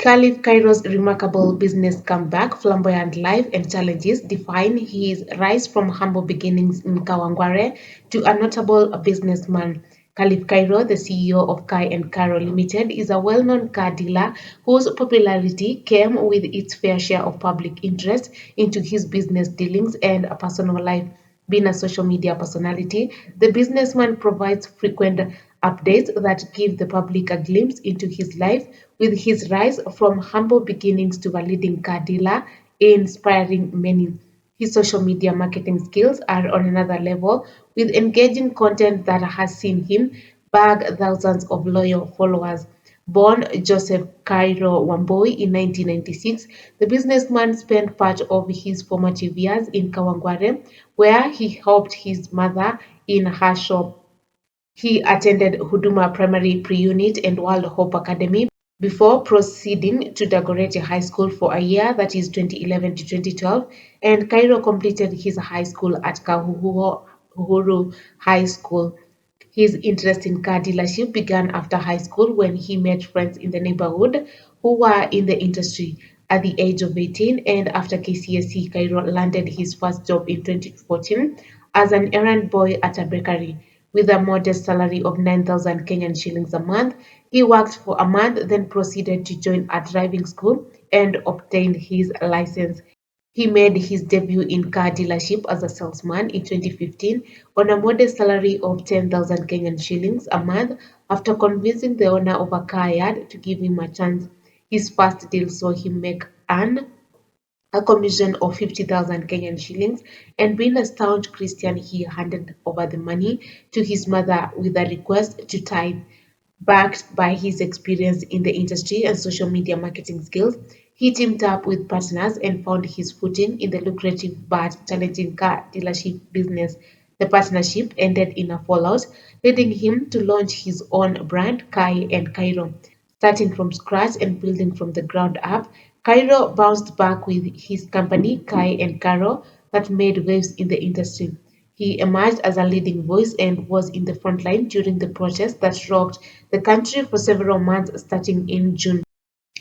Khalif Kairo's remarkable business comeback, flamboyant life, and challenges define his rise from humble beginnings in Kawangware to a notable businessman. Khalif Kairo, the CEO of Kai and Karo Limited, is a well-known car dealer whose popularity came with its fair share of public interest into his business dealings and personal life. Being a social media personality, the businessman provides frequent updates that give the public a glimpse into his life, with his rise from humble beginnings to a leading car dealer inspiring many. His social media marketing skills are on another level, with engaging content that has seen him bag thousands of loyal followers. Born Joseph Cairo Wamboi in 1996, the businessman spent part of his formative years in Kawangware, where he helped his mother in her shop. He attended Huduma Primary Pre-Unit and World Hope Academy before proceeding to Dagoretti High School for a year, that is 2011 to 2012, and Cairo completed his high school at Uhuru High School. His interest in car dealership began after high school when he met friends in the neighborhood who were in the industry. At the age of 18 and after KCSE, Cairo landed his first job in 2014 as an errand boy at a bakery. With a modest salary of 9,000 Kenyan shillings a month, he worked for a month, then proceeded to join a driving school and obtained his license. He made his debut in car dealership as a salesman in 2015 on a modest salary of 10,000 Kenyan shillings a month after convincing the owner of a car yard to give him a chance. His first deal saw him make a commission of 50,000 Kenyan shillings, and being a staunch Christian, he handed over the money to his mother with a request to tithe. Backed by his experience in the industry and social media marketing skills, he teamed up with partners and found his footing in the lucrative but challenging car dealership business. The partnership ended in a fallout, leading him to launch his own brand, Kai and Cairo. Starting from scratch and building from the ground up, Cairo bounced back with his company, Kai and Caro, that made waves in the industry. He emerged as a leading voice and was in the front line during the protests that rocked the country for several months starting in June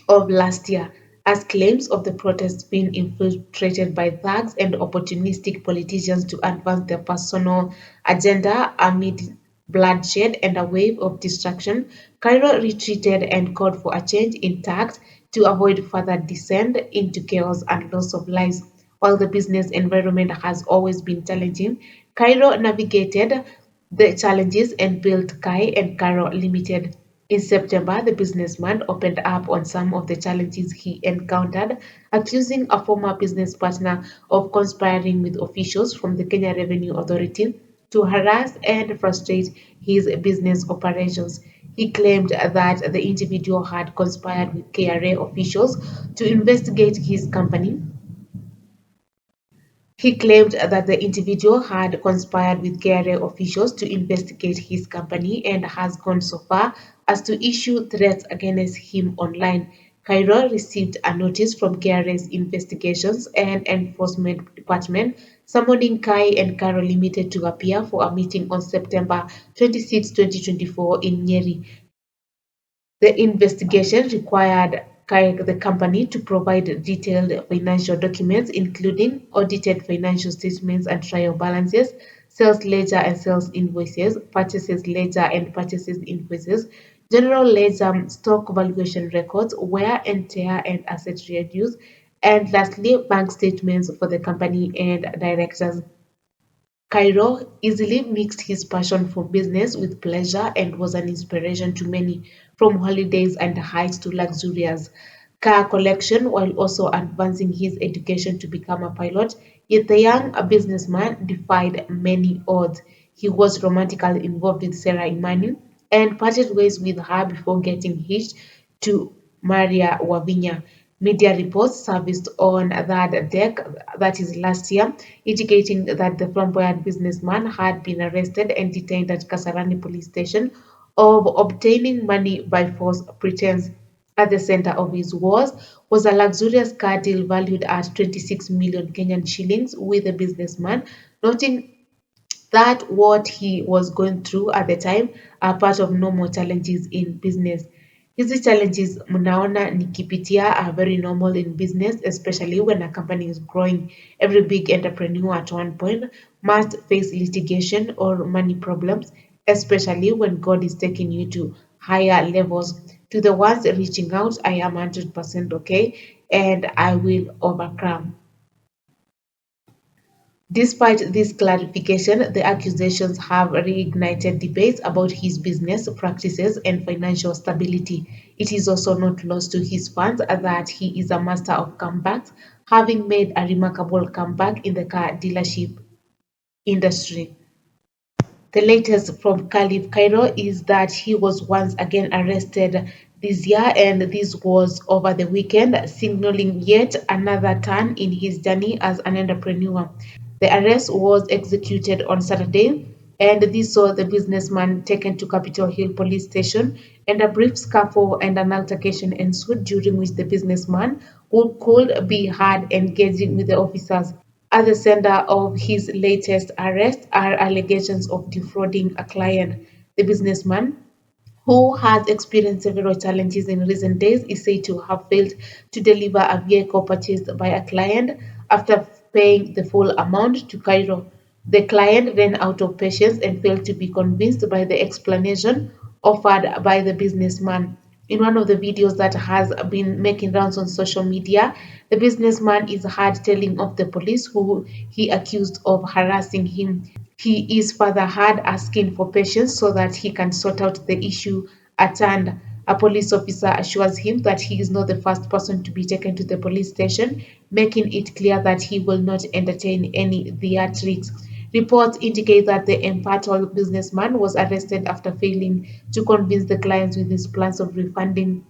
of last year, as claims of the protests being infiltrated by thugs and opportunistic politicians to advance their personal agenda amid bloodshed and a wave of destruction. Cairo retreated and called for a change in tact to avoid further descent into chaos and loss of lives. While the business environment has always been challenging, Cairo navigated the challenges and built Kai and Caro Limited. In September, the businessman opened up on some of the challenges he encountered, accusing a former business partner of conspiring with officials from the Kenya Revenue Authority to harass and frustrate his business operations. He claimed that the individual had conspired with KRA officials to investigate his company. He claimed that the individual had conspired with KRA officials to investigate his company and has gone so far as to issue threats against him online. Cairo received a notice from KRA's investigations and enforcement department summoning Kai and Karo Limited to appear for a meeting on September 26, 2024 in Nyeri. The investigation required the company to provide detailed financial documents, including audited financial statements and trial balances, sales ledger and sales invoices, purchases ledger and purchases invoices, general ledger, stock valuation records, wear and tear and asset reduce, and lastly, bank statements for the company and directors. Cairo easily mixed his passion for business with pleasure and was an inspiration to many, from holidays and hikes to luxurious car collection, while also advancing his education to become a pilot. Yet the young businessman defied many odds. He was romantically involved with Sarah Imani and parted ways with her before getting hitched to Maria Wavinya. Media reports surfaced on that deck, that is last year, indicating that the flamboyant businessman had been arrested and detained at Kasarani police station of obtaining money by false pretense. At the center of his wars was a luxurious car deal valued at 26 million Kenyan shillings, with the businessman noting that what he was going through at the time are part of normal challenges in business. Hizi challenges mnaona nikipitia are very normal in business, especially when a company is growing. Every big entrepreneur at one point must face litigation or money problems, especially when God is taking you to higher levels. To the ones reaching out, I am 100% okay and I will overcome. Despite this clarification, the accusations have reignited debates about his business practices and financial stability. It is also not lost to his fans that he is a master of comebacks, having made a remarkable comeback in the car dealership industry. The latest from Khalif Kairo is that he was once again arrested this year, and this was over the weekend, signaling yet another turn in his journey as an entrepreneur. The arrest was executed on Saturday, and this saw the businessman taken to Capitol Hill Police Station, and a brief scuffle and an altercation ensued, during which the businessman, who could be heard engaging with the officers. At the center of his latest arrest are allegations of defrauding a client. The businessman, who has experienced several challenges in recent days, is said to have failed to deliver a vehicle purchased by a client after paying the full amount to Cairo. The client ran out of patience and failed to be convinced by the explanation offered by the businessman. In one of the videos that has been making rounds on social media, the businessman is heard telling of the police who he accused of harassing him. He is further heard asking for patience so that he can sort out the issue at hand. A police officer assures him that he is not the first person to be taken to the police station, making it clear that he will not entertain any theatrics. Reports indicate that the embattled businessman was arrested after failing to convince the clients with his plans of refunding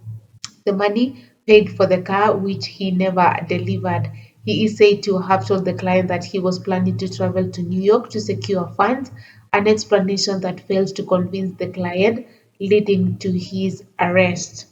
the money paid for the car, which he never delivered. He is said to have told the client that he was planning to travel to New York to secure funds, an explanation that failed to convince the client, leading to his arrest.